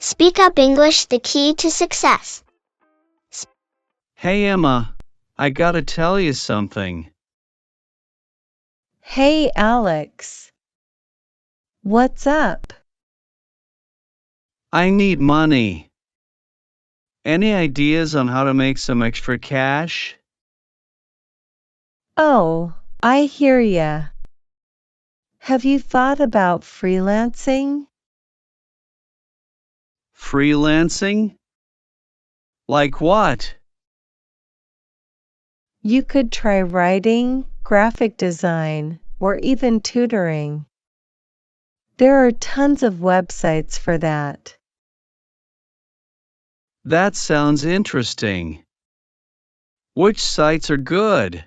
Speak Up English, the key to success. Hey Emma, I gotta tell you something. Hey Alex. What's up? I need money. Any ideas on how to make some extra cash? Oh, I hear ya. Have you thought about freelancing? Freelancing? Like what? You could try writing, graphic design, or even tutoring. There are tons of websites for that. That sounds interesting. Which sites are good?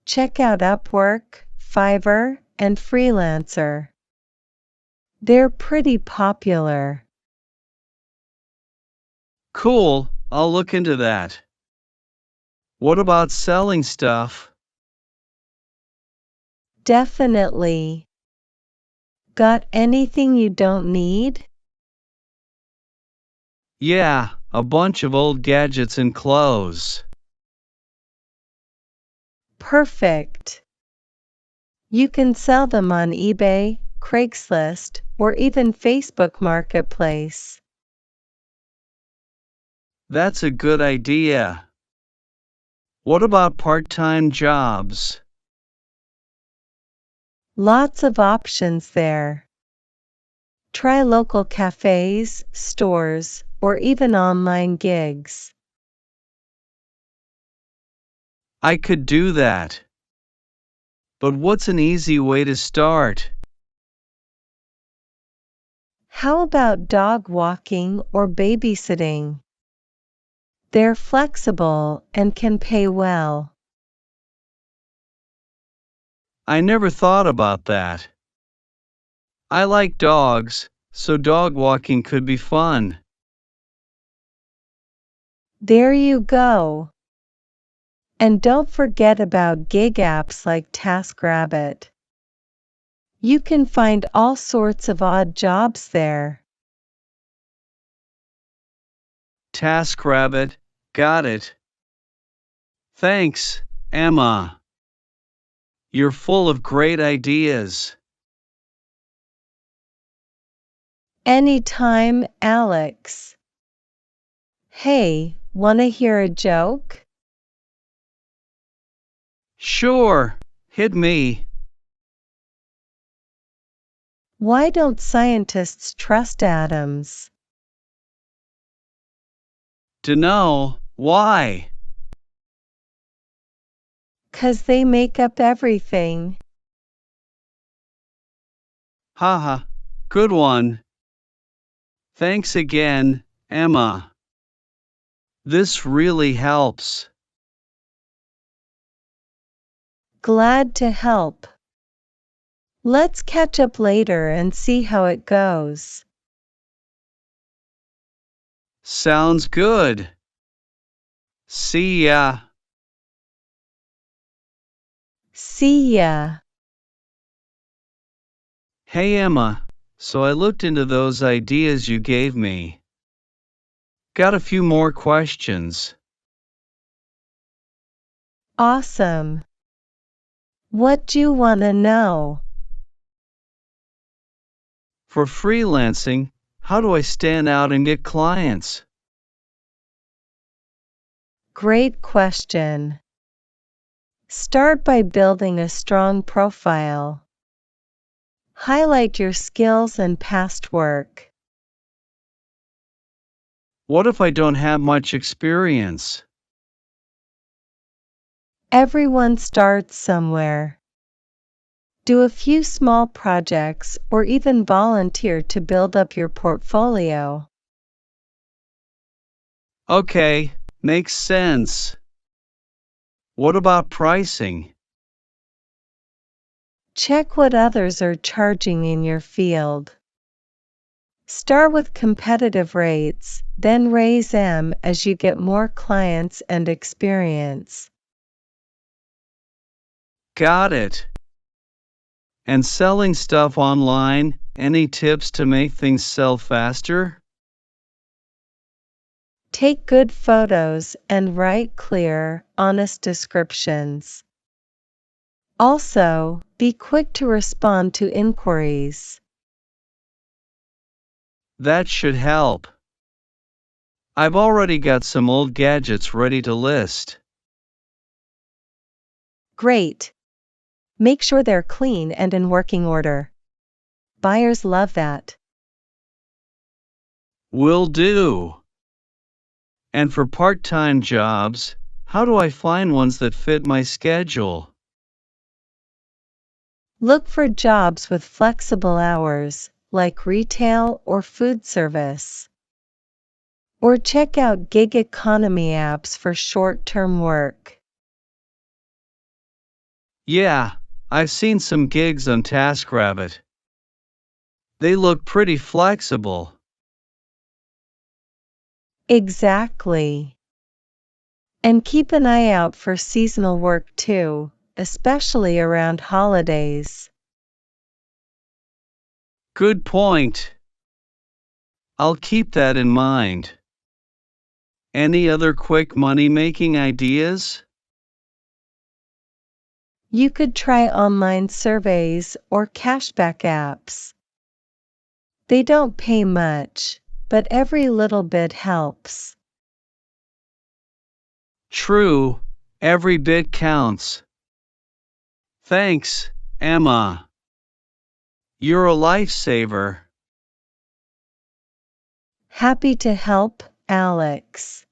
Check out Upwork, Fiverr, and Freelancer. They're pretty popular. Cool, I'll look into that. What about selling stuff? Definitely. Got anything you don't need? Yeah, a bunch of old gadgets and clothes. Perfect. You can sell them on eBay, Craigslist, or even Facebook Marketplace. That's a good idea. What about part-time jobs? Lots of options there. Try local cafes, stores, or even online gigs. I could do that. But what's an easy way to start? How about dog walking or babysitting? They're flexible and can pay well. I never thought about that. I like dogs, so dog walking could be fun. There you go. And don't forget about gig apps like TaskRabbit. You can find all sorts of odd jobs there. TaskRabbit, got it. Thanks, Emma. You're full of great ideas. Anytime, Alex. Hey, wanna hear a joke? Sure, hit me. Why don't scientists trust atoms? Dunno, why? 'Cause they make up everything. Haha, good one. Thanks again, Emma. This really helps. Glad to help. Let's catch up later and see how it goes. Sounds good. See ya. See ya. Hey Emma, so I looked into those ideas you gave me. Got a few more questions. Awesome. What do you want to know? For freelancing, how do I stand out and get clients? Great question. Start by building a strong profile. Highlight your skills and past work. What if I don't have much experience? Everyone starts somewhere. Do a few small projects or even volunteer to build up your portfolio. Okay, makes sense. What about pricing? Check what others are charging in your field. Start with competitive rates, then raise them as you get more clients and experience. Got it. And selling stuff online, Any tips to make things sell faster? Take good photos and write clear, honest descriptions. Also, be quick to respond to inquiries. That should help. I've already got some old gadgets ready to list. Great. Make sure they're clean and in working order. Buyers love that. Will do. And for part-time jobs, how do I find ones that fit my schedule? Look for jobs with flexible hours, like retail or food service. Or check out gig economy apps for short-term work. Yeah, I've seen some gigs on TaskRabbit. They look pretty flexible. Exactly. And keep an eye out for seasonal work too, especially around holidays. Good point. I'll keep that in mind. Any other quick money-making ideas? You could try online surveys or cashback apps. They don't pay much, but every little bit helps. True, every bit counts. Thanks, Emma. You're a lifesaver. Happy to help, Alex.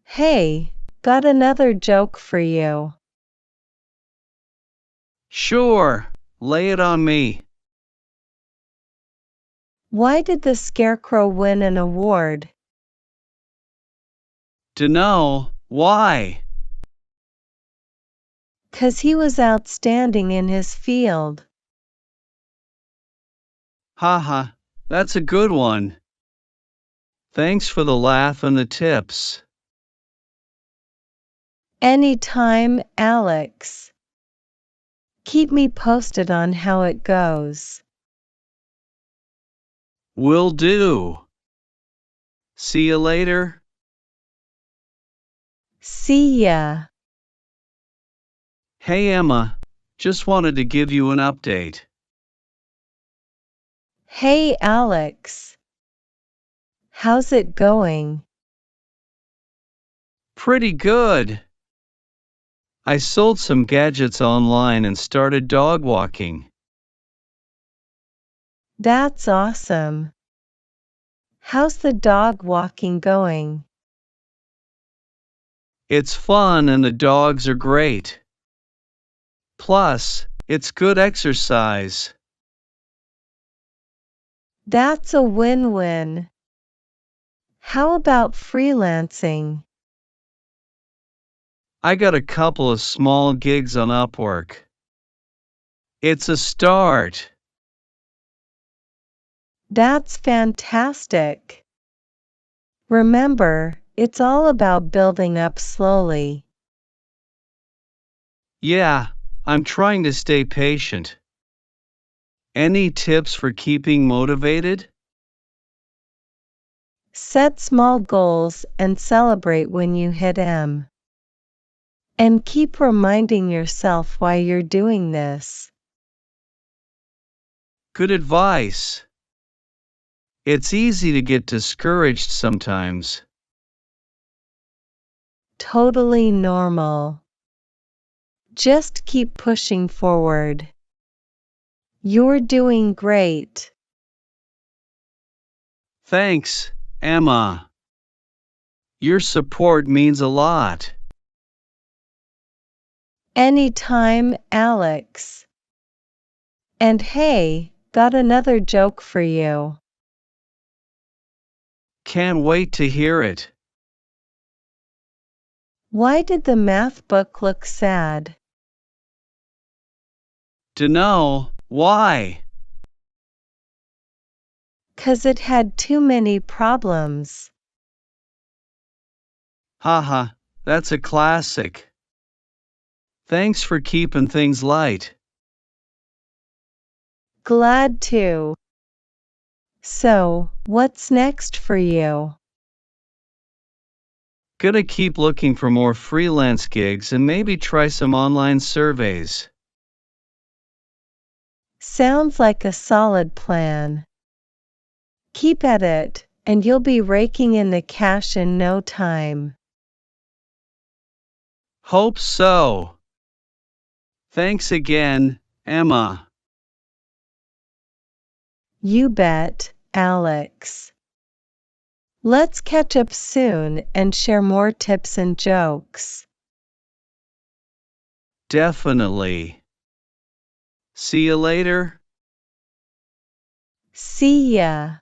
Hey, got another joke for you. Sure, lay it on me. Why did the Scarecrow win an award? Dunno, why? 'Cause he was outstanding in his field. Haha, that's a good one. Thanks for the laugh and the tips. Anytime, Alex. Keep me posted on how it goes. Will do. See you later. See ya. Hey Emma, just wanted to give you an update. Hey, Alex. How's it going? Pretty good. I sold some gadgets online and started dog walking. That's awesome. How's the dog walking going? It's fun and the dogs are great. Plus, it's good exercise. That's a win-win. How about freelancing? I got a couple of small gigs on Upwork. It's a start. That's fantastic. Remember, it's all about building up slowly. Yeah, I'm trying to stay patient. Any tips for keeping motivated? Set small goals and celebrate when you hit them. And keep reminding yourself why you're doing this. Good advice. It's easy to get discouraged sometimes. Totally normal. Just keep pushing forward. You're doing great. Thanks, Emma. Your support means a lot. Anytime, Alex. And hey, got another joke for you. Can't wait to hear it. Why did the math book look sad? Dunno, why? 'Cause it had too many problems. Haha, that's a classic. Thanks for keeping things light. Glad to. So, what's next for you? Gonna keep looking for more freelance gigs and maybe try some online surveys. Sounds like a solid plan. Keep at it, and you'll be raking in the cash in no time. Hope so. Thanks again, Emma. You bet, Alex. Let's catch up soon and share more tips and jokes. Definitely. See you later. See ya.